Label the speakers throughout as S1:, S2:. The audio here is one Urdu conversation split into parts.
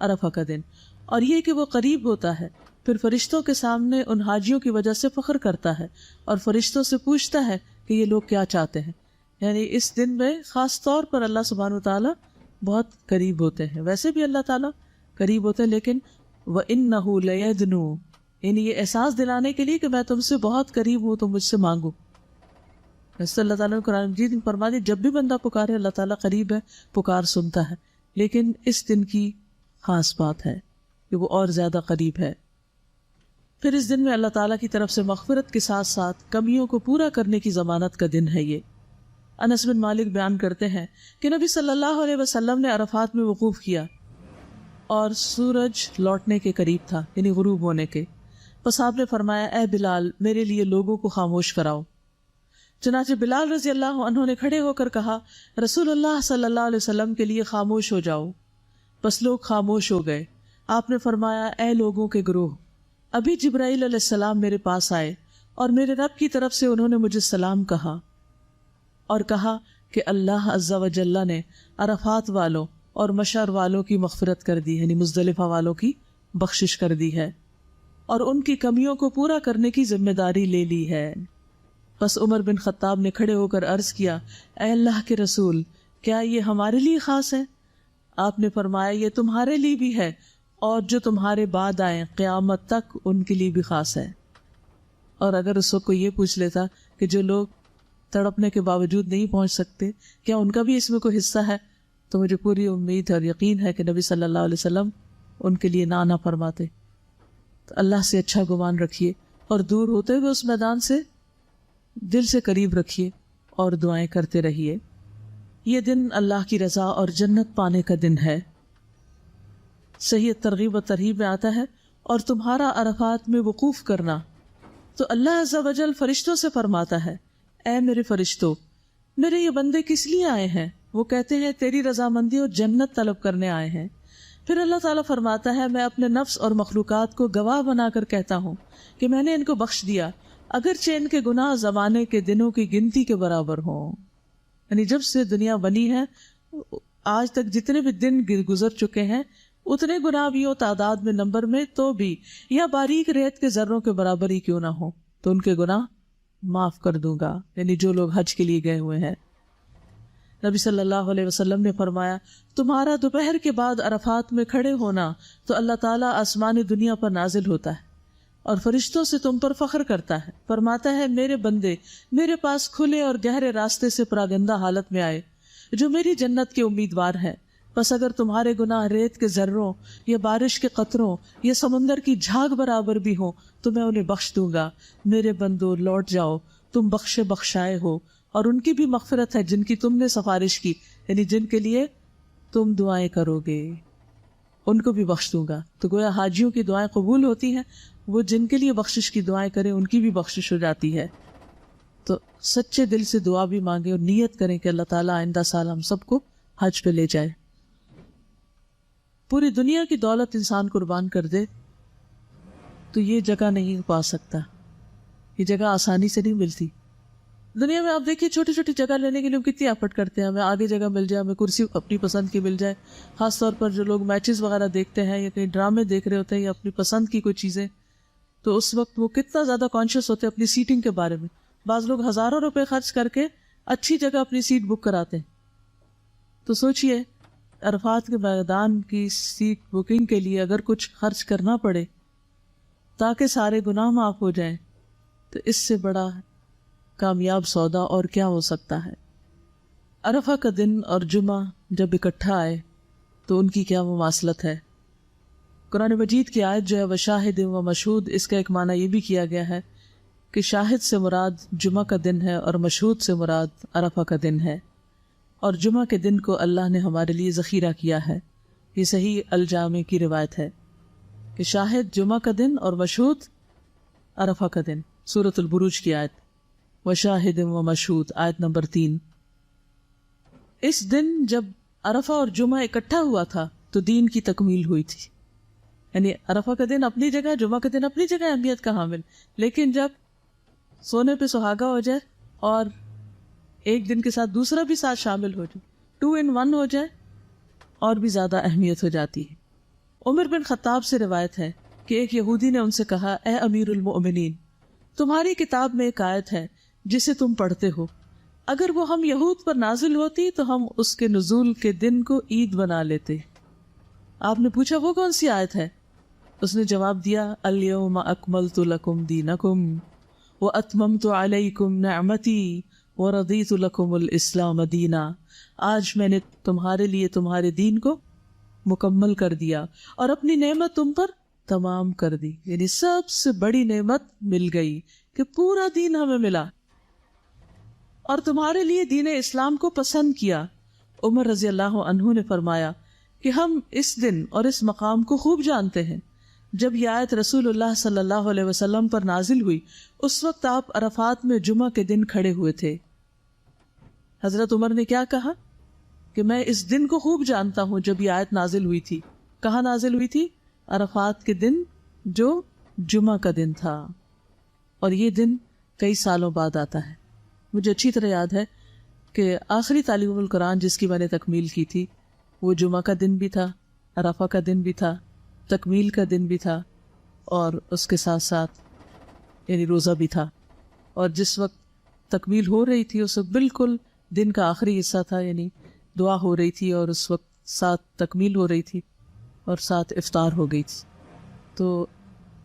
S1: عرفہ کا دن، اور یہ کہ وہ قریب ہوتا ہے، پھر فرشتوں کے سامنے ان حاجیوں کی وجہ سے فخر کرتا ہے اور فرشتوں سے پوچھتا ہے کہ یہ لوگ کیا چاہتے ہیں. یعنی اس دن میں خاص طور پر اللہ سبحانہ وتعالیٰ بہت قریب ہوتے ہیں. ویسے بھی اللہ تعالیٰ قریب ہوتے ہیں، لیکن وَإِنَّهُ لَيَدْنُو، یعنی یہ احساس دلانے کے لیے کہ میں تم سے بہت قریب ہوں، تم مجھ سے مانگو. ویسے اللہ تعالیٰ نے قرآن مجید میں فرما دیا جب بھی بندہ پکارے اللہ تعالیٰ قریب ہے، پکار سنتا ہے. لیکن اس دن کی خاص بات ہے کہ وہ اور زیادہ قریب ہے. پھر اس دن میں اللہ تعالیٰ کی طرف سے مغفرت کے ساتھ ساتھ کمیوں کو پورا کرنے کی ضمانت کا دن ہے. یہ انس بن مالک بیان کرتے ہیں کہ نبی صلی اللہ علیہ وسلم نے عرفات میں وقوف کیا اور سورج لوٹنے کے قریب تھا، یعنی غروب ہونے کے. پس آپ نے فرمایا اے بلال میرے لیے لوگوں کو خاموش کراؤ. چنانچہ بلال رضی اللہ عنہ نے کھڑے ہو کر کہا رسول اللہ صلی اللہ علیہ وسلم کے لیے خاموش ہو جاؤ. بس لوگ خاموش ہو گئے. آپ نے فرمایا اے لوگوں کے گروہ، ابھی جبرائیل علیہ السلام میرے پاس آئے اور میرے رب کی طرف سے انہوں نے مجھے سلام کہا اور کہا کہ اللہ عز و جل نے عرفات والوں اور مشعر والوں کی مغفرت کر دی، یعنی مزدلفہ والوں کی بخشش کر دی ہے اور ان کی کمیوں کو پورا کرنے کی ذمہ داری لے لی ہے. بس عمر بن خطاب نے کھڑے ہو کر عرض کیا اے اللہ کے رسول، کیا یہ ہمارے لیے خاص ہے؟ آپ نے فرمایا یہ تمہارے لیے بھی ہے اور جو تمہارے بعد آئیں قیامت تک ان کے لیے بھی خاص ہے. اور اگر اس وقت کوئی یہ پوچھ لیتا کہ جو لوگ تڑپنے کے باوجود نہیں پہنچ سکتے کیا ان کا بھی اس میں کوئی حصہ ہے، تو مجھے پوری امید اور یقین ہے کہ نبی صلی اللہ علیہ وسلم ان کے لیے نہ فرماتے. تو اللہ سے اچھا گمان رکھیے اور دور ہوتے ہوئے اس میدان سے دل سے قریب رکھیے اور دعائیں کرتے رہیے. یہ دن اللہ کی رضا اور جنت پانے کا دن ہے. صحیح ترغیب و ترہیب میں آتا ہے اور تمہارا عرفات میں وقوف کرنا تو اللہ عز و جل فرشتوں سے فرماتا ہے اے میرے فرشتوں، میرے یہ بندے کس لیے آئے ہیں؟ وہ کہتے ہیں تیری رضامندی اور جنت طلب کرنے آئے ہیں. پھر اللہ تعالیٰ فرماتا ہے میں اپنے نفس اور مخلوقات کو گواہ بنا کر کہتا ہوں کہ میں نے ان کو بخش دیا اگرچہ ان کے گناہ زمانے کے دنوں کی گنتی کے برابر ہوں. یعنی جب سے دنیا بنی ہے آج تک جتنے بھی دن گزر چکے ہیں اتنے گناہ بھی ہو تعداد میں نمبر میں تو بھی یا باریک ریت کے ذروں کے برابر ہی کیوں نہ ہو تو ان کے گناہ معاف کر دوں گا. یعنی جو لوگ حج کے لیے گئے ہوئے ہیں. نبی صلی اللہ علیہ وسلم نے فرمایا تمہارا دوپہر کے بعد عرفات میں کھڑے ہونا تو اللہ تعالیٰ آسمانی دنیا پر نازل ہوتا ہے اور فرشتوں سے تم پر فخر کرتا ہے. فرماتا ہے میرے بندے میرے پاس کھلے اور گہرے راستے سے پراگندہ حالت میں آئے جو میری جنت کے امیدوار ہیں. بس اگر تمہارے گناہ ریت کے ذروں یا بارش کے قطروں یا سمندر کی جھاگ برابر بھی ہوں تو میں انہیں بخش دوں گا. میرے بندو لوٹ جاؤ، تم بخشے بخشائے ہو اور ان کی بھی مغفرت ہے جن کی تم نے سفارش کی، یعنی جن کے لیے تم دعائیں کرو گے ان کو بھی بخش دوں گا. تو گویا حاجیوں کی دعائیں قبول ہوتی ہیں، وہ جن کے لیے بخشش کی دعائیں کریں ان کی بھی بخشش ہو جاتی ہے. تو سچے دل سے دعا بھی مانگیں اور نیت کریں کہ اللہ تعالیٰ آئندہ سال ہم سب کو حج پہ لے جائے. پوری دنیا کی دولت انسان قربان کر دے تو یہ جگہ نہیں پا سکتا. یہ جگہ آسانی سے نہیں ملتی. دنیا میں آپ دیکھیے چھوٹی چھوٹی جگہ لینے کے لیے ہم کتنی ایفرٹ کرتے ہیں. ہمیں آگے جگہ مل جائے، ہمیں کرسی اپنی پسند کی مل جائے. خاص طور پر جو لوگ میچز وغیرہ دیکھتے ہیں یا کہیں ڈرامے دیکھ رہے ہوتے ہیں یا اپنی پسند کی کوئی چیزیں، تو اس وقت وہ کتنا زیادہ کانشیس ہوتے ہیں اپنی سیٹنگ کے بارے میں. بعض لوگ ہزاروں روپے خرچ کر کے اچھی جگہ اپنی سیٹ بک کراتے ہیں. تو سوچئے عرفات کے میدان کی سیٹ بکنگ کے لیے اگر کچھ خرچ کرنا پڑے تاکہ سارے گناہ معاف ہو جائیں تو اس سے بڑا کامیاب سودا اور کیا ہو سکتا ہے. عرفہ کا دن اور جمعہ جب اکٹھا آئے تو ان کی کیا مماثلت ہے. قرآن مجید کی آیت جو ہے وشاہد و مشہود، اس کا ایک معنی یہ بھی کیا گیا ہے کہ شاہد سے مراد جمعہ کا دن ہے اور مشہود سے مراد عرفہ کا دن ہے. اور جمعہ کے دن کو اللہ نے ہمارے لیے ذخیرہ کیا ہے. یہ صحیح الجامع کی روایت ہے کہ شاہد جمعہ کا دن اور مشہود عرفہ کا دن. سورۃ البروج کی آیت وشاہد و مشہود آیت نمبر 3. اس دن جب عرفہ اور جمعہ اکٹھا ہوا تھا تو دین کی تکمیل ہوئی تھی. یعنی عرفہ کا دن اپنی جگہ، جمعہ کا دن اپنی جگہ اہمیت کا حامل، لیکن جب سونے پہ سہاگا ہو جائے اور ایک دن کے ساتھ دوسرا بھی ساتھ شامل ہو جائے، 2 in 1 ہو جائے، اور بھی زیادہ اہمیت ہو جاتی ہے. عمر بن خطاب سے روایت ہے کہ ایک یہودی نے ان سے کہا، اے امیر المؤمنین، تمہاری کتاب میں ایک آیت ہے جسے تم پڑھتے ہو، اگر وہ ہم یہود پر نازل ہوتی تو ہم اس کے نزول کے دن کو عید بنا لیتے۔ آپ نے پوچھا وہ کون سی آیت ہے؟ اس نے جواب دیا، الیوم اکملت لکم دینکم واتممت علیکم نعمتی ورضیت لکم الاسلام دینا۔ آج میں نے تمہارے لیے تمہارے دین کو مکمل کر دیا اور اپنی نعمت تم پر تمام کر دی۔ یعنی سب سے بڑی نعمت مل گئی کہ پورا دین ہمیں ملا اور تمہارے لیے دین اسلام کو پسند کیا۔ عمر رضی اللہ عنہ نے فرمایا کہ ہم اس دن اور اس مقام کو خوب جانتے ہیں۔ جب یہ آیت رسول اللہ صلی اللہ علیہ وسلم پر نازل ہوئی اس وقت آپ عرفات میں جمعہ کے دن کھڑے ہوئے تھے۔ حضرت عمر نے کیا کہا کہ میں اس دن کو خوب جانتا ہوں جب یہ آیت نازل ہوئی تھی۔ کہاں نازل ہوئی تھی؟ عرفات کے دن جو جمعہ کا دن تھا، اور یہ دن کئی سالوں بعد آتا ہے۔ مجھے اچھی طرح یاد ہے کہ آخری تعلیم القرآن جس کی میں نے تکمیل کی تھی وہ جمعہ کا دن بھی تھا، عرفہ کا دن بھی تھا، تکمیل کا دن بھی تھا، اور اس کے ساتھ ساتھ یعنی روزہ بھی تھا۔ اور جس وقت تکمیل ہو رہی تھی اس وقت بالکل دن کا آخری حصہ تھا، یعنی دعا ہو رہی تھی اور اس وقت ساتھ تکمیل ہو رہی تھی اور ساتھ افطار ہو گئی تھی۔ تو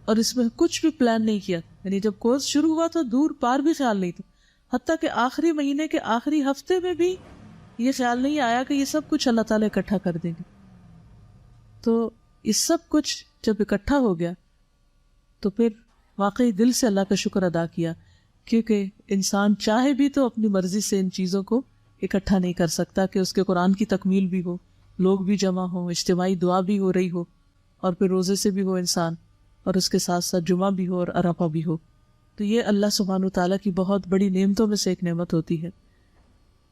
S1: اور اس میں کچھ بھی پلان نہیں کیا، یعنی جب کورس شروع ہوا تو دور پار بھی خیال نہیں تھا، حتیٰ کہ آخری مہینے کے آخری ہفتے میں بھی یہ خیال نہیں آیا کہ یہ سب کچھ اللہ تعالیٰ اکٹھا کر دیں گے۔ تو یہ سب کچھ جب اکٹھا ہو گیا تو پھر واقعی دل سے اللہ کا شکر ادا کیا، کیونکہ انسان چاہے بھی تو اپنی مرضی سے ان چیزوں کو اکٹھا نہیں کر سکتا کہ اس کے قرآن کی تکمیل بھی ہو، لوگ بھی جمع ہوں، اجتماعی دعا بھی ہو رہی ہو، اور پھر روزے سے بھی ہو انسان، اور اس کے ساتھ ساتھ جمعہ بھی ہو اور عرفہ بھی ہو۔ تو یہ اللہ سبحانہ وتعالیٰ کی بہت بڑی نعمتوں میں سے ایک نعمت ہوتی ہے،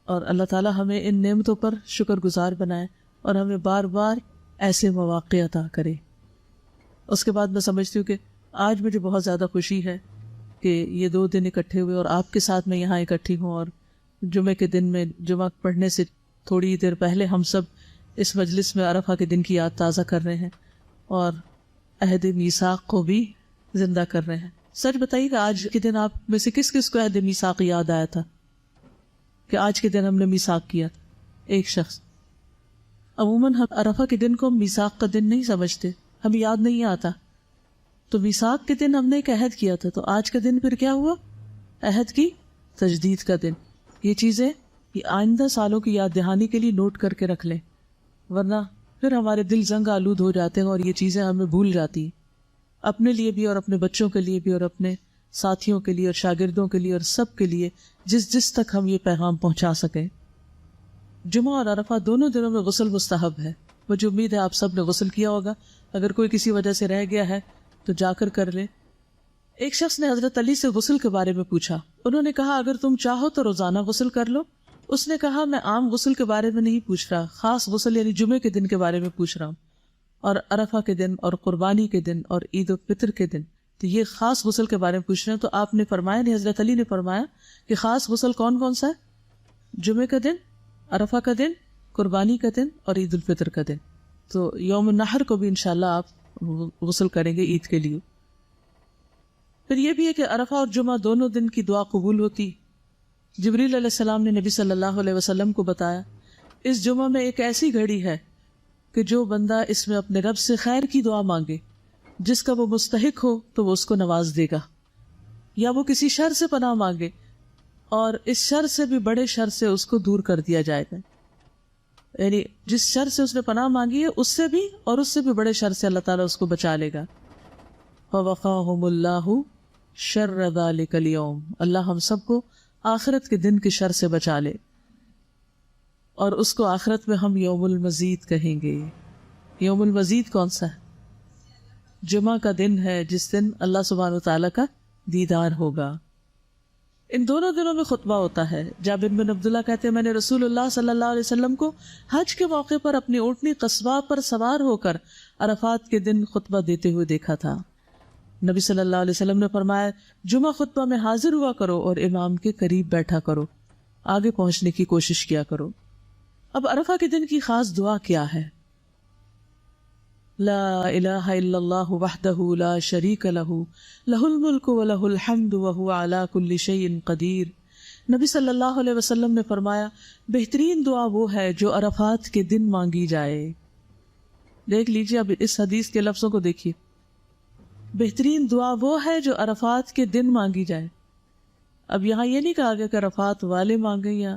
S1: اور اللہ تعالیٰ ہمیں ان نعمتوں پر شکر گزار بنائے اور ہمیں بار بار ایسے مواقع عطا کرے۔ اس کے بعد میں سمجھتی ہوں کہ آج مجھے بہت زیادہ خوشی ہے کہ یہ 2 دن اکٹھے ہوئے اور آپ کے ساتھ میں یہاں اکٹھی ہوں، اور جمعے کے دن میں جمعہ پڑھنے سے تھوڑی دیر پہلے ہم سب اس مجلس میں عرفہ کے دن کی یاد تازہ کر رہے ہیں اور عہد میثاق کو بھی زندہ کر رہے ہیں۔ سچ بتائیے کہ آج کے دن آپ میں سے کس کس کو عہد میثاق یاد آیا تھا کہ آج کے دن ہم نے میثاق کیا؟ ایک شخص۔ عموماً ہم عرفہ کے دن کو میثاق کا دن نہیں سمجھتے، ہمیں یاد نہیں آتا، تو میثاق کے دن ہم نے ایک عہد کیا تھا، تو آج کا دن پھر کیا ہوا؟ عہد کی تجدید کا دن۔ یہ چیزیں یہ آئندہ سالوں کی یاد دہانی کے لیے نوٹ کر کے رکھ لیں، ورنہ پھر ہمارے دل زنگ آلود ہو جاتے ہیں اور یہ چیزیں ہمیں بھول جاتی ہیں، اپنے لیے بھی اور اپنے بچوں کے لیے بھی اور اپنے ساتھیوں کے لیے اور شاگردوں کے لیے اور سب کے لیے، جس تک ہم یہ پیغام پہنچا سکیں۔ جمعہ اور عرفہ دونوں دنوں میں غسل مستحب ہے، مجھے امید ہے آپ سب نے غسل کیا ہوگا، اگر کوئی کسی وجہ سے رہ گیا ہے تو جا کر لے۔ ایک شخص نے حضرت علی سے غسل کے بارے میں پوچھا، انہوں نے کہا اگر تم چاہو تو روزانہ غسل کر لو۔ اس نے کہا میں عام غسل کے بارے میں نہیں پوچھ رہا، خاص غسل یعنی جمعے کے دن کے بارے میں پوچھ رہا ہوں، اور عرفہ کے دن اور قربانی کے دن اور عید الفطر کے دن، تو یہ خاص غسل کے بارے میں پوچھ رہے ہیں۔ تو آپ نے فرمایا، نہیں حضرت علی نے فرمایا کہ خاص غسل کون کون سا ہے؟ جمعے کا دن، عرفہ کا دن، قربانی کا دن اور عید الفطر کا دن۔ تو یوم النحر کو بھی انشاءاللہ آپ غسل کریں گے عید کے لیے۔ پھر یہ بھی ہے کہ عرفہ اور جمعہ دونوں دن کی دعا قبول ہوتی۔ جبریل علیہ السلام نے نبی صلی اللہ علیہ وسلم کو بتایا اس جمعہ میں ایک ایسی گھڑی ہے کہ جو بندہ اس میں اپنے رب سے خیر کی دعا مانگے، جس کا وہ مستحق ہو تو وہ اس کو نواز دے گا، یا وہ کسی شر سے پناہ مانگے اور اس شر سے بھی بڑے شر سے اس کو دور کر دیا جائے گا، یعنی جس شر سے اس نے پناہ مانگی ہے اس سے بھی اور اس سے بھی بڑے شر سے اللہ تعالیٰ اس کو بچا لے گا۔ فَوَقَاهُمُ اللَّهُ شَرَّ ذَلِكَ الْيَوْمِ، اللہ ہم سب کو آخرت کے دن کے شر سے بچا لے، اور اس کو آخرت میں ہم یوم المزید کہیں گے۔ یوم المزید کون سا ہے؟ جمعہ کا دن ہے جس دن اللہ سبحانہ وتعالیٰ کا دیدار ہوگا۔ ان دونوں دنوں میں خطبہ ہوتا ہے۔ جابر بن عبداللہ کہتے ہیں میں نے رسول اللہ صلی اللہ علیہ وسلم کو حج کے موقع پر اپنی اونٹنی قصبہ پر سوار ہو کر عرفات کے دن خطبہ دیتے ہوئے دیکھا تھا۔ نبی صلی اللہ علیہ وسلم نے فرمایا جمعہ خطبہ میں حاضر ہوا کرو اور امام کے قریب بیٹھا کرو، آگے پہنچنے کی کوشش کیا کرو۔ اب عرفہ کے دن کی خاص دعا کیا ہے؟ لا الہ الا اللہ وحدہ لا شریک لہ لہ الملک ولہ الحمد وہو علی کل شیء قدیر۔ نبی صلی اللہ علیہ وسلم نے فرمایا بہترین دعا وہ ہے جو عرفات کے دن مانگی جائے۔ دیکھ لیجیے اب اس حدیث کے لفظوں کو دیکھیے، بہترین دعا وہ ہے جو عرفات کے دن مانگی جائے۔ اب یہاں یہ نہیں کہا گیا کہ عرفات والے مانگیں، یا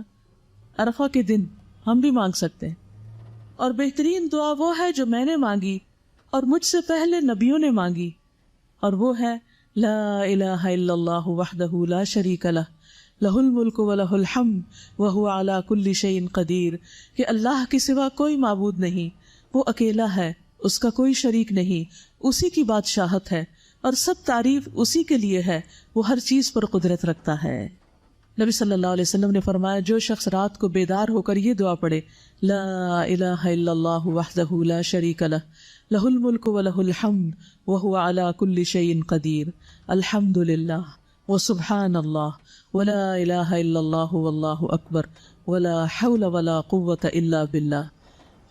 S1: عرفہ کے دن ہم بھی مانگ سکتے ہیں۔ اور بہترین دعا وہ ہے جو میں نے مانگی اور مجھ سے پہلے نبیوں نے مانگی، اور وہ ہے لا الہ الا اللہ وحدہ لا شریک لہ لہ الملک ولہ الحمد وہو علی کل شیء قدیر، کہ اللہ کے سوا کوئی معبود نہیں، وہ اکیلا ہے، اس کا کوئی شریک نہیں، اسی کی بادشاہت ہے اور سب تعریف اسی کے لیے ہے، وہ ہر چیز پر قدرت رکھتا ہے۔ نبی صلی اللہ علیہ وسلم نے فرمایا جو شخص رات کو بیدار ہو کر یہ دعا پڑھے لا الہ الا اللہ وحدہ لا شریک لہ لہ الملک ولہ الحمد وہو علی کل شیء قدیر، الحمد للہ وسبحان اللہ ولا الہ الا اللہ واللہ اکبر ولا حول ولا قوة الا باللہ،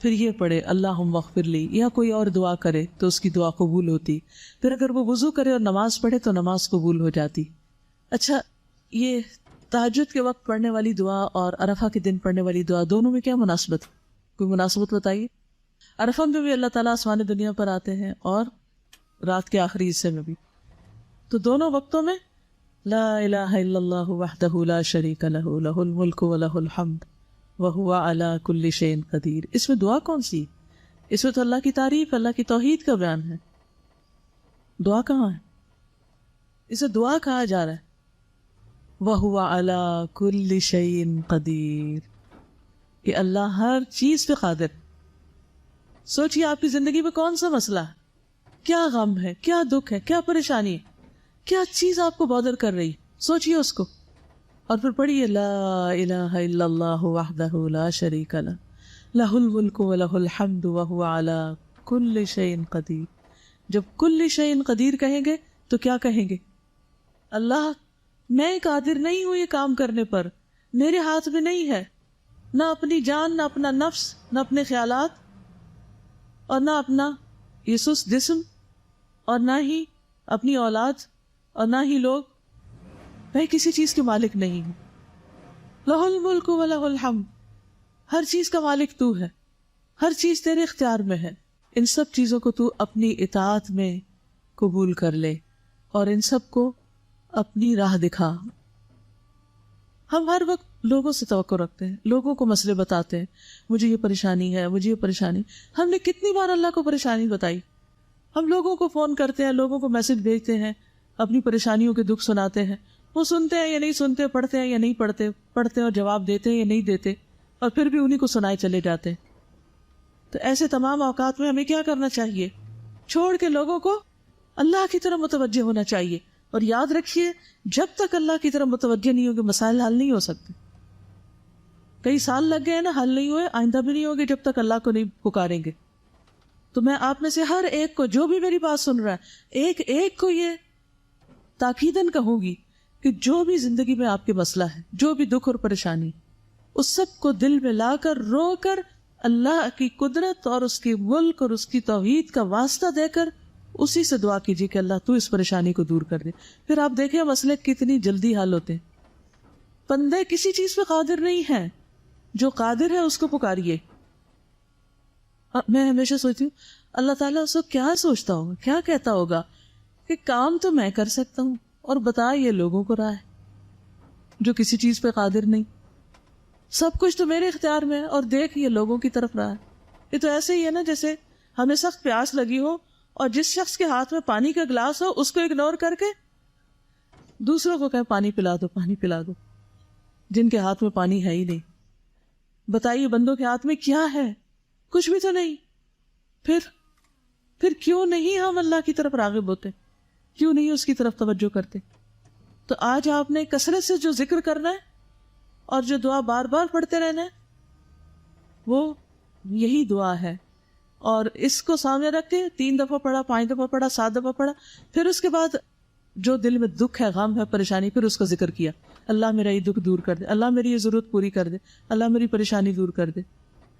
S1: پھر یہ پڑھے اللہم اغفر لی، یا کوئی اور دعا کرے تو اس کی دعا قبول ہوتی، پھر اگر وہ وضو کرے اور نماز پڑھے تو نماز قبول ہو جاتی۔ اچھا، یہ تہجد کے وقت پڑھنے والی دعا اور عرفہ کے دن پڑھنے والی دعا دونوں میں کیا مناسبت؟ کوئی مناسبت بتائیے۔ عرفہ میں بھی اللہ تعالیٰ آسمان دنیا پر آتے ہیں اور رات کے آخری حصے میں بھی، تو دونوں وقتوں میں لا الہ الا اللہ وحدہ لا شریک لہ لہ الملک ولہ الحمد وہو علی کل شیء قدیر۔ اس میں دعا کون سی؟ اس میں تو اللہ کی تعریف، اللہ کی توحید کا بیان ہے۔ دعا کہاں ہے؟ اسے دعا کہا جا رہا ہے وَهُوَ عَلَى كُلِّ شَيْءٍ قَدِيرٌ، کہ اللہ ہر چیز پہ قادر۔ سوچئے آپ کی زندگی میں کون سا مسئلہ ہے، کیا غم ہے، کیا دکھ ہے، کیا پریشانی ہے، کیا چیز آپ کو بادر کر رہی، سوچئے اس کو، اور پھر پڑھیے لا الہ الا اللہ وحدہ لا شریک لہ لہ الملک ولہ الحمد وہو علی کل شیء قدیر۔ جب کل شیء قدیر کہیں گے تو کیا کہیں گے؟ اللہ میں قادر نہیں ہوں یہ کام کرنے پر، میرے ہاتھ میں نہیں ہے، نہ اپنی جان، نہ اپنا نفس، نہ اپنے خیالات، اور نہ اپنا یہ سست جسم، اور نہ ہی اپنی اولاد، اور نہ ہی لوگ، میں کسی چیز کے مالک نہیں ہوں۔ لہ الملک ولہ الحمد، ہر چیز کا مالک تو ہے، ہر چیز تیرے اختیار میں ہے، ان سب چیزوں کو تو اپنی اطاعت میں قبول کر لے اور ان سب کو اپنی راہ دکھا۔ ہم ہر وقت لوگوں سے توقع رکھتے ہیں، لوگوں کو مسئلے بتاتے ہیں، مجھے یہ پریشانی ہے، مجھے یہ پریشانی۔ ہم نے کتنی بار اللہ کو پریشانی بتائی؟ ہم لوگوں کو فون کرتے ہیں، لوگوں کو میسج بھیجتے ہیں، اپنی پریشانیوں کے دکھ سناتے ہیں، وہ سنتے ہیں یا نہیں سنتے، پڑھتے ہیں یا نہیں پڑھتے، پڑھتے ہیں اور جواب دیتے ہیں یا نہیں دیتے، اور پھر بھی انہیں کو سنائے چلے جاتے ہیں۔ تو ایسے تمام اوقات میں ہمیں کیا کرنا چاہیے؟ چھوڑ کے لوگوں کو اللہ کی طرف متوجہ ہونا چاہیے، اور یاد رکھیے جب تک اللہ کی طرف متوجہ نہیں ہوگے مسائل حل نہیں ہو سکتے۔ کئی سال لگ گئے نا، حل نہیں ہوئے، آئندہ بھی نہیں ہوگے جب تک اللہ کو نہیں پکاریں گے۔ تو میں آپ میں سے ہر ایک کو، جو بھی میری بات سن رہا ہے، ایک ایک کو یہ تاکیداً کہوں گی کہ جو بھی زندگی میں آپ کے مسئلہ ہے، جو بھی دکھ اور پریشانی، اس سب کو دل میں لا کر، رو کر، اللہ کی قدرت اور اس کے ملک اور اس کی توحید کا واسطہ دے کر اسی سے دعا کیجیے کہ اللہ تو اس پریشانی کو دور کر دے۔ پھر آپ دیکھیں مسئلے کتنی جلدی حل ہوتے ہیں۔ بندے کسی چیز پہ قادر نہیں ہیں، جو قادر ہے اس کو پکاریے۔ میں ہمیشہ سوچتی ہوں اللہ تعالیٰ اس کو کیا سوچتا ہوگا، کیا کہتا ہوگا کہ کام تو میں کر سکتا ہوں اور بتا یہ لوگوں کو رہا ہے جو کسی چیز پہ قادر نہیں، سب کچھ تو میرے اختیار میں ہے اور دیکھ یہ لوگوں کی طرف رہا ہے۔ یہ تو ایسے ہی ہے نا جیسے ہمیں سخت پیاس لگی ہو اور جس شخص کے ہاتھ میں پانی کا گلاس ہو اس کو اگنور کر کے دوسروں کو کہے پانی پلا دو، پانی پلا دو، جن کے ہاتھ میں پانی ہے ہی نہیں۔ بتائیے بندوں کے ہاتھ میں کیا ہے؟ کچھ بھی تو نہیں۔ پھر کیوں نہیں ہم اللہ کی طرف راغب ہوتے؟ کیوں نہیں اس کی طرف توجہ کرتے؟ تو آج آپ نے کثرت سے جو ذکر کرنا ہے اور جو دعا بار بار پڑھتے رہنا ہے وہ یہی دعا ہے، اور اس کو سامنے رکھ کے 3 دفعہ پڑھا، 5 دفعہ پڑھا، 7 دفعہ پڑھا، پھر اس کے بعد جو دل میں دکھ ہے، غم ہے، پریشانی، پھر اس کا ذکر کیا، اللہ میرا یہ دکھ دور کر دے، اللہ میری یہ ضرورت پوری کر دے، اللہ میری پریشانی دور کر دے۔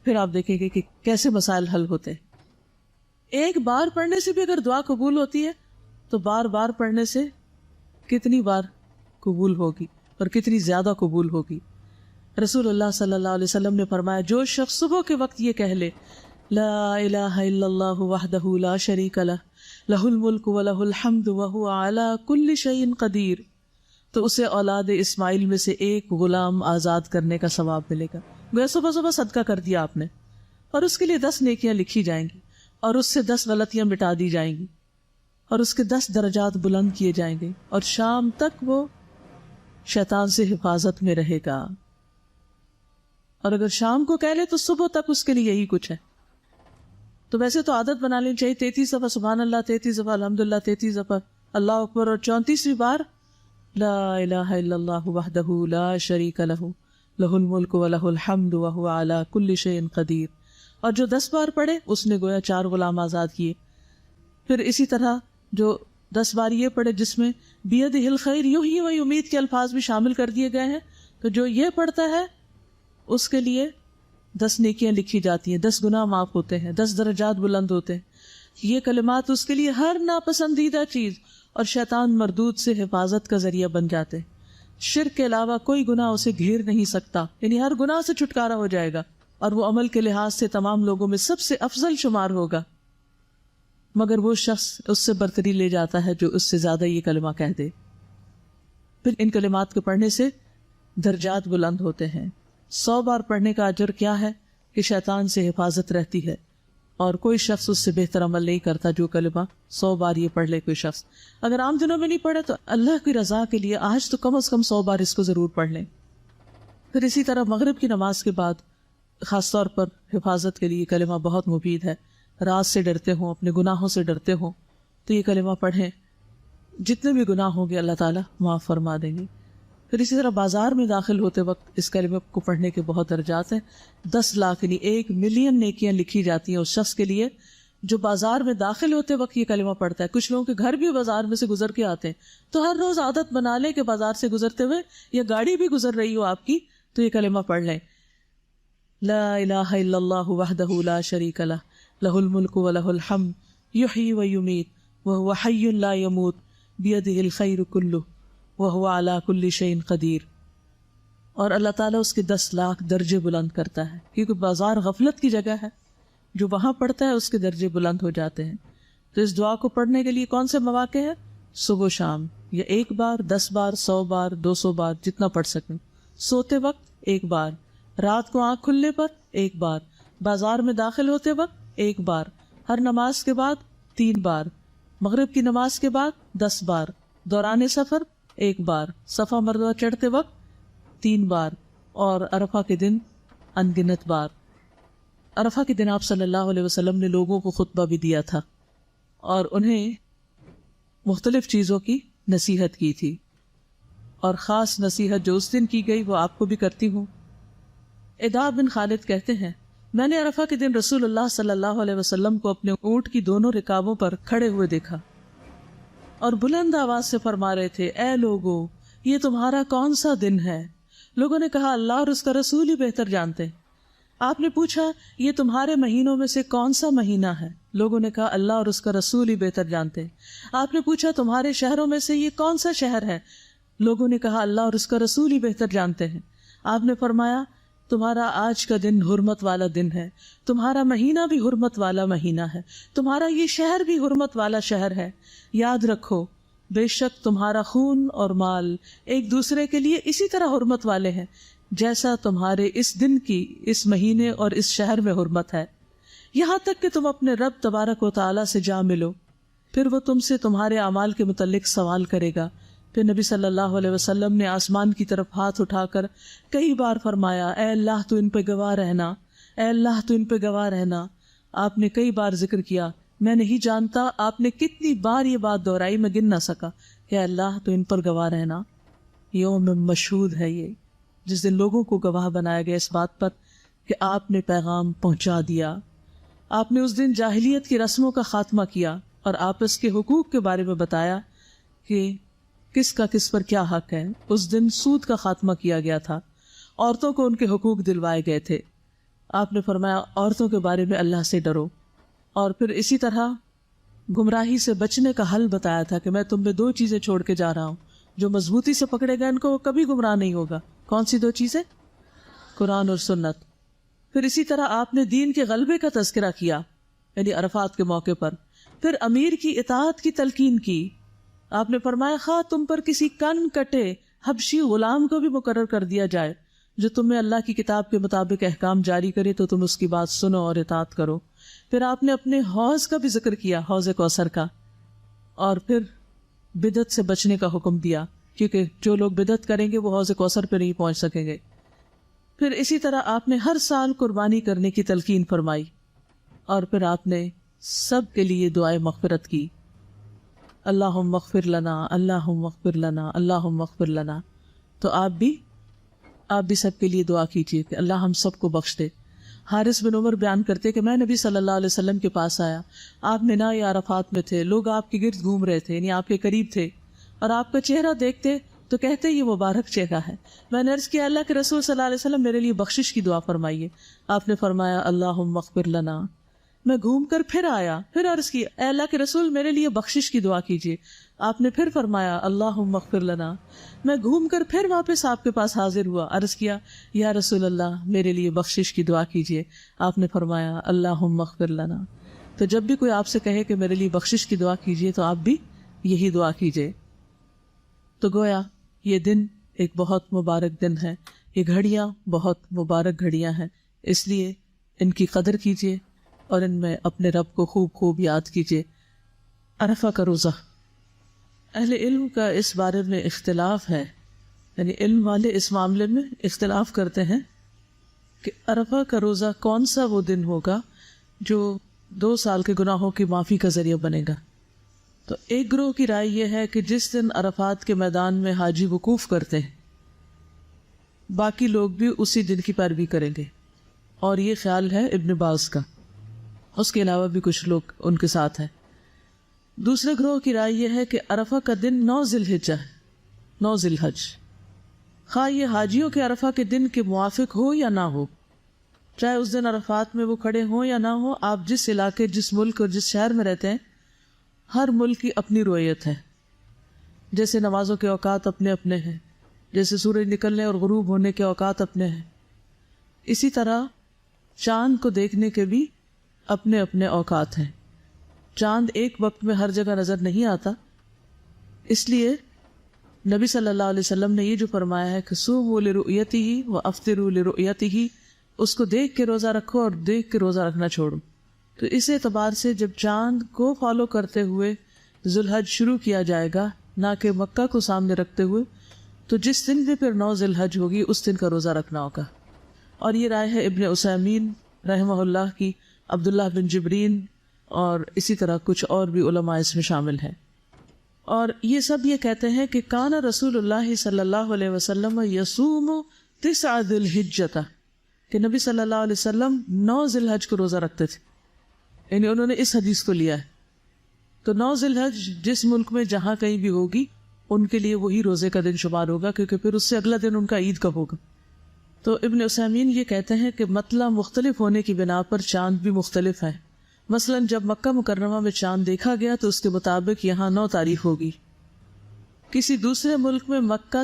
S1: پھر آپ دیکھیں گے کہ کیسے مسائل حل ہوتے ہیں۔ ایک بار پڑھنے سے بھی اگر دعا قبول ہوتی ہے تو بار بار پڑھنے سے کتنی بار قبول ہوگی اور کتنی زیادہ قبول ہوگی. رسول اللہ صلی اللہ علیہ وسلم نے فرمایا جو شخص صبح کے وقت یہ کہہ لے لا الہ الا اللہ وحدہ لا شریک لہ لہ الملک ولہ الحمد وہو علی کل شیء قدیر تو اسے اولاد اسماعیل میں سے ایک غلام آزاد کرنے کا ثواب ملے گا. گویا صبح صبح صدقہ کر دیا آپ نے اور اس کے لیے 10 نیکیاں لکھی جائیں گی اور اس سے 10 غلطیاں مٹا دی جائیں گی اور اس کے 10 درجات بلند کیے جائیں گے اور شام تک وہ شیطان سے حفاظت میں رہے گا. اور اگر شام کو کہہ لے تو صبح تک اس کے لیے یہی کچھ ہے. تو ویسے تو عادت بنا لینی چاہیے 33 دفعہ سبحان اللہ، 33 دفعہ الحمدللہ، 33 دفعہ اللہ اکبر اور 34ویں بار لا الہ الا اللہ وحدہ لا شریک لہ لہ الملک ولہ الحمد وہو علی کل شیء قدیر. اور جو 10 بار پڑھے اس نے گویا 4 غلام آزاد کیے. پھر اسی طرح جو 10 بار یہ پڑھے جس میں بیدہ الخیر یحیی و یمیت کے الفاظ بھی شامل کر دیے گئے ہیں، تو جو یہ پڑھتا ہے اس کے لیے 10 نیکیاں لکھی جاتی ہیں، 10 گناہ معاف ہوتے ہیں، 10 درجات بلند ہوتے ہیں. یہ کلمات اس کے لیے ہر ناپسندیدہ چیز اور شیطان مردود سے حفاظت کا ذریعہ بن جاتے ہیں. شرک کے علاوہ کوئی گناہ اسے گھیر نہیں سکتا، یعنی ہر گناہ سے چھٹکارا ہو جائے گا اور وہ عمل کے لحاظ سے تمام لوگوں میں سب سے افضل شمار ہوگا. مگر وہ شخص اس سے برتری لے جاتا ہے جو اس سے زیادہ یہ کلمہ کہہ دے. پھر ان کلمات کو پڑھنے سے درجات بلند ہوتے ہیں. 100 بار پڑھنے کا اجر کیا ہے کہ شیطان سے حفاظت رہتی ہے اور کوئی شخص اس سے بہتر عمل نہیں کرتا جو کلمہ 100 بار یہ پڑھ لے کوئی شخص. اگر عام دنوں میں نہیں پڑھے تو اللہ کی رضا کے لیے آج تو کم از کم 100 بار اس کو ضرور پڑھ لیں. پھر اسی طرح مغرب کی نماز کے بعد خاص طور پر حفاظت کے لیے کلمہ بہت مفید ہے. رات سے ڈرتے ہوں، اپنے گناہوں سے ڈرتے ہوں تو یہ کلمہ پڑھیں، جتنے بھی گناہ ہوں گے اللہ تعالیٰ معاف فرما دیں گے. پھر اسی طرح بازار میں داخل ہوتے وقت اس کلمے کو پڑھنے کے بہت درجات ہیں. 10 لاکھ یعنی 1 ملین نیکیاں لکھی جاتی ہیں اس شخص کے لیے جو بازار میں داخل ہوتے وقت یہ کلمہ پڑھتا ہے. کچھ لوگوں کے گھر بھی بازار میں سے گزر کے آتے ہیں تو ہر روز عادت بنا لیں کہ بازار سے گزرتے ہوئے یا گاڑی بھی گزر رہی ہو آپ کی تو یہ کلمہ پڑھ لیں لا الہ الا اللہ وحدہ لا شریک لہ لہ الملک ولہ الحمد یحیی و یمیت وہو حی لا یموت بیدہ الخیر کلہ وہو علی کل شیء قدیر. اور اللہ تعالیٰ اس کے 10 لاکھ درجے بلند کرتا ہے کیونکہ بازار غفلت کی جگہ ہے، جو وہاں پڑھتا ہے اس کے درجے بلند ہو جاتے ہیں. تو اس دعا کو پڑھنے کے لیے کون سے مواقع ہیں؟ صبح و شام، یا 1 بار، 10 بار، 100 بار، 200 بار، جتنا پڑھ سکیں. سوتے وقت 1 بار، رات کو آنکھ کھلنے پر 1 بار، بازار میں داخل ہوتے وقت 1 بار، ہر نماز کے بعد 3 بار، مغرب کی نماز کے بعد 10 بار، دوران سفر 1 بار، صفا مروہ چڑھتے وقت 3 بار، اور عرفہ کے دن انگنت بار. عرفہ کے دن آپ صلی اللہ علیہ وسلم نے لوگوں کو خطبہ بھی دیا تھا اور انہیں مختلف چیزوں کی نصیحت کی تھی، اور خاص نصیحت جو اس دن کی گئی وہ آپ کو بھی کرتی ہوں. ادا بن خالد کہتے ہیں میں نے عرفہ کے دن رسول اللہ صلی اللہ علیہ وسلم کو اپنے اونٹ کی دونوں رکابوں پر کھڑے ہوئے دیکھا اور بلند آواز سے فرما رہے تھے اے لوگو یہ تمہارا کون سا دن ہے؟ لوگوں نے کہا اللہ اور اس کا رسول ہی بہتر جانتے. آپ نے پوچھا یہ تمہارے مہینوں میں سے کون سا مہینہ ہے؟ لوگوں نے کہا اللہ اور اس کا رسول ہی بہتر جانتے. آپ نے پوچھا تمہارے شہروں میں سے یہ کون سا شہر ہے؟ لوگوں نے کہا اللہ اور اس کا رسول ہی بہتر جانتے ہیں. آپ نے فرمایا تمہارا آج کا دن حرمت والا دن ہے، تمہارا مہینہ بھی حرمت والا مہینہ ہے، تمہارا یہ شہر بھی حرمت والا شہر ہے. یاد رکھو بے شک تمہارا خون اور مال ایک دوسرے کے لیے اسی طرح حرمت والے ہیں جیسا تمہارے اس دن کی، اس مہینے اور اس شہر میں حرمت ہے، یہاں تک کہ تم اپنے رب تبارک و تعالیٰ سے جا ملو، پھر وہ تم سے تمہارے اعمال کے متعلق سوال کرے گا. پھر نبی صلی اللہ علیہ وسلم نے آسمان کی طرف ہاتھ اٹھا کر کئی بار فرمایا اے اللہ تو ان پہ گواہ رہنا، اے اللہ تو ان پہ گواہ رہنا. آپ نے کئی بار ذکر کیا، میں نہیں جانتا آپ نے کتنی بار یہ بات دہرائی، میں گن نہ سکا کہ اے اللہ تو ان پر گواہ رہنا. یوم مشہود ہے یہ، جس دن لوگوں کو گواہ بنایا گیا اس بات پر کہ آپ نے پیغام پہنچا دیا. آپ نے اس دن جاہلیت کی رسموں کا خاتمہ کیا اور آپس کے حقوق کے بارے میں بتایا کہ کس کا کس پر کیا حق ہے. اس دن سود کا خاتمہ کیا گیا تھا، عورتوں کو ان کے حقوق دلوائے گئے تھے. آپ نے فرمایا عورتوں کے بارے میں اللہ سے ڈرو، اور پھر اسی طرح گمراہی سے بچنے کا حل بتایا تھا کہ میں تم میں 2 چیزیں چھوڑ کے جا رہا ہوں، جو مضبوطی سے پکڑے گا ان کو وہ کبھی گمراہ نہیں ہوگا۔ کون سی 2 چیزیں؟ قرآن اور سنت۔ پھر اسی طرح آپ نے دین کے غلبے کا تذکرہ کیا، یعنی عرفات کے موقع پر۔ پھر امیر کی اطاعت کی تلقین کی۔ آپ نے فرمایا خواہ تم پر کسی کن کٹے حبشی غلام کو بھی مقرر کر دیا جائے جو تمہیں اللہ کی کتاب کے مطابق احکام جاری کرے تو تم اس کی بات سنو اور اطاعت کرو۔ پھر آپ نے اپنے حوض کا بھی ذکر کیا، حوض کوثر کا، اور پھر بدعت سے بچنے کا حکم دیا، کیونکہ جو لوگ بدعت کریں گے وہ حوض کوثر پہ نہیں پہنچ سکیں گے۔ پھر اسی طرح آپ نے ہر سال قربانی کرنے کی تلقین فرمائی، اور پھر آپ نے سب کے لیے دعائے مغفرت کی، اللہم اغفر لنا، اللہم اغفر لنا، اللہم اغفر لنا۔ تو آپ بھی سب کے لیے دعا کیجیے کہ اللہ ہم سب کو بخش دے۔ حارث بن عمر بیان کرتے کہ میں نبی صلی اللہ علیہ وسلم کے پاس آیا، آپ مینا یا عرفات میں تھے، لوگ آپ کے گرد گھوم رہے تھے، یعنی آپ کے قریب تھے، اور آپ کا چہرہ دیکھتے تو کہتے یہ مبارک چہرہ ہے۔ میں نے عرض کیا اللہ کے رسول صلی اللہ علیہ وسلم میرے لیے بخشش کی دعا فرمائیے۔ آپ نے فرمایا اللہم اغفر لنا۔ میں گھوم کر پھر آیا، پھر عرض کی اے اللہ کے رسول میرے لیے بخشش کی دعا کیجیے۔ آپ نے پھر فرمایا اللہم اغفر لنا۔ میں گھوم کر پھر واپس آپ کے پاس حاضر ہوا، عرض کیا یا رسول اللہ میرے لیے بخشش کی دعا کیجیے۔ آپ نے فرمایا اللہم اغفر لنا۔ تو جب بھی کوئی آپ سے کہے کہ میرے لیے بخشش کی دعا کیجیے تو آپ بھی یہی دعا کیجیے۔ تو گویا یہ دن ایک بہت مبارک دن ہے، یہ گھڑیاں بہت مبارک گھڑیاں ہیں، اس لیے ان کی قدر کیجیے اور ان میں اپنے رب کو خوب خوب یاد کیجیے۔ عرفہ کا روزہ، اہل علم کا اس بارے میں اختلاف ہے، یعنی علم والے اس معاملے میں اختلاف کرتے ہیں کہ عرفہ کا روزہ کون سا وہ دن ہوگا جو 2 سال کے گناہوں کی معافی کا ذریعہ بنے گا۔ تو ایک گروہ کی رائے یہ ہے کہ جس دن عرفات کے میدان میں حاجی وقوف کرتے ہیں باقی لوگ بھی اسی دن کی پیروی کریں گے، اور یہ خیال ہے ابن باز کا، اس کے علاوہ بھی کچھ لوگ ان کے ساتھ ہیں۔ دوسرے گروہ کی رائے یہ ہے کہ عرفہ کا دن 9 ذی الحجہ ہے، 9 ذی الحج، خواہ یہ حاجیوں کے عرفہ کے دن کے موافق ہو یا نہ ہو، چاہے اس دن عرفات میں وہ کھڑے ہوں یا نہ ہو۔ آپ جس علاقے، جس ملک اور جس شہر میں رہتے ہیں، ہر ملک کی اپنی رویت ہے، جیسے نمازوں کے اوقات اپنے اپنے ہیں، جیسے سورج نکلنے اور غروب ہونے کے اوقات اپنے ہیں، اسی طرح چاند کو دیکھنے کے بھی اپنے اپنے اوقات ہیں۔ چاند ایک وقت میں ہر جگہ نظر نہیں آتا، اس لیے نبی صلی اللہ علیہ وسلم نے یہ جو فرمایا ہے کہ صوموا لرؤیتہ وافطروا لرؤیتہ، اس کو دیکھ کے روزہ رکھو اور دیکھ کے روزہ رکھنا چھوڑو۔ تو اس اعتبار سے جب چاند کو فالو کرتے ہوئے ذو الحج شروع کیا جائے گا، نہ کہ مکہ کو سامنے رکھتے ہوئے، تو جس دن بھی پھر 9 ذی الحج ہوگی اس دن کا روزہ رکھنا ہوگا۔ اور یہ رائے ہے ابن عثیمین رحمہ اللہ کی، عبداللہ بن جبرین، اور اسی طرح کچھ اور بھی علماء اس میں شامل ہیں۔ اور یہ سب یہ کہتے ہیں کہ کان رسول اللہ صلی اللہ علیہ وسلم یصوم 9 ذی الحجہ، کہ نبی صلی اللہ علیہ وسلم 9 ذی الحج کو روزہ رکھتے تھے، یعنی انہوں نے اس حدیث کو لیا ہے۔ تو 9 ذی الحج جس ملک میں جہاں کہیں بھی ہوگی ان کے لیے وہی روزے کا دن شمار ہوگا، کیونکہ پھر اس سے اگلا دن ان کا عید کب ہوگا۔ تو ابن عثیمین یہ کہتے ہیں کہ مطلع مختلف ہونے کی بنا پر چاند بھی مختلف ہے۔ مثلا جب مکہ مکرمہ میں چاند دیکھا گیا تو اس کے مطابق یہاں 9 تاریخ ہوگی، کسی دوسرے ملک میں مکہ